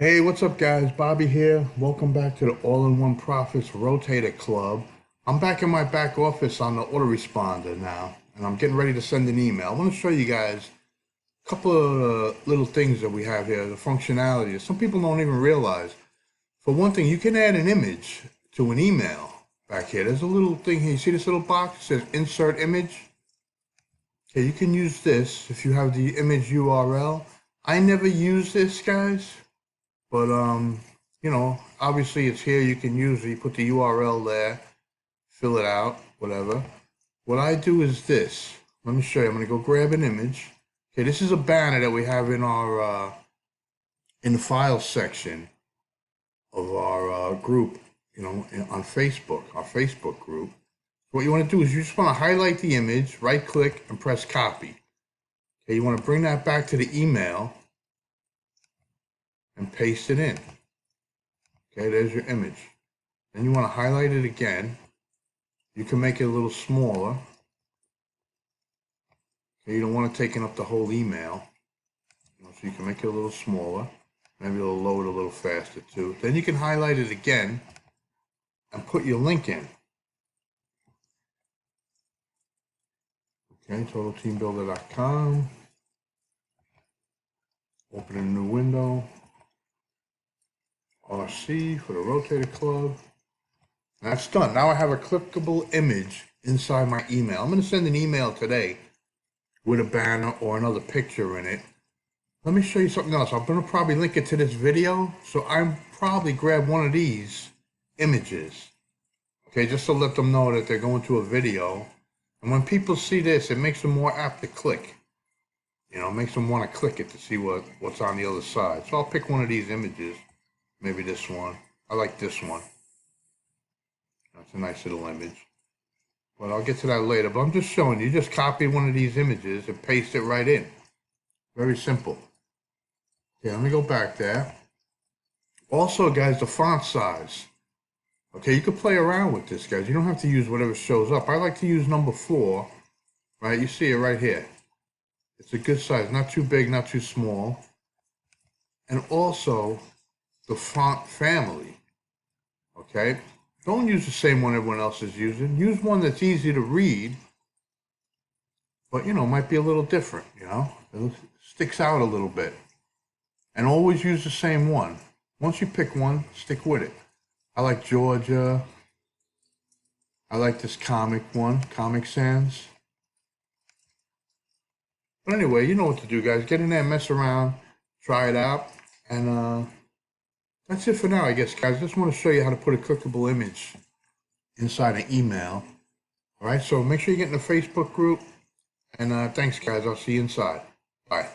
Hey, what's up, guys? Bobby here. Welcome back to the All-in-One Profits Rotator Club. I'm back in my back office on the autoresponder now, and I'm getting ready to send an email. I want to show you guys a couple of little things that we have here, the functionality. Some people don't even realize. For one thing, you can add an image to an email back here. There's a little thing here. You see this little box? It says Insert Image. Okay, you can use this if you have the image URL. I never use this, guys. But, obviously it's here. You can use it. You put the URL there, fill it out, whatever. What I do is this. Let me show you. I'm going to go grab an image. Okay, this is a banner that we have in our, in the file section of our group, on Facebook, our Facebook group. What you want to do is you just want to highlight the image, right click, and press copy. Okay, you want to bring that back to the email and paste it in. Okay, there's your image. Then you want to highlight it again. You can make it a little smaller. Okay, you don't want it taking up the whole email. So you can make it a little smaller. Maybe it'll load a little faster too. Then you can highlight it again and put your link in. Okay, totalteambuilder.com. Open a new window. RC for the Rotator Club. That's done. Now I have a clickable image inside my email. I'm going to send an email today with a banner or another picture in it. Let me show you something else. I'm going to probably link it to this video. So I'm probably grab one of these images. Okay, just to let them know that they're going to a video. And when people see this, it makes them more apt to click. It makes them want to click it to see what's on the other side. So I'll pick one of these images. Maybe this one. I like this one. That's a nice little image. But I'll get to that later. But I'm just showing you. Just copy one of these images and paste it right in. Very simple. Okay, let me go back there. Also, guys, the font size. Okay, you can play around with this, guys. You don't have to use whatever shows up. I like to use number 4. Right, you see it right here. It's a good size. Not too big, not too small. And also the font family. Okay, don't use the same one everyone else is using. Use one that's easy to read, but might be a little different. It sticks out a little bit. And always use the same one. Once you pick one, stick with it. I like Georgia. I like this comic one, Comic Sans. But anyway, you know what to do, guys. Get in there, mess around, try it out, and that's it for now, I guess, guys. Just want to show you how to put a clickable image inside an email. All right, so make sure you get in the Facebook group. And thanks, guys. I'll see you inside. Bye.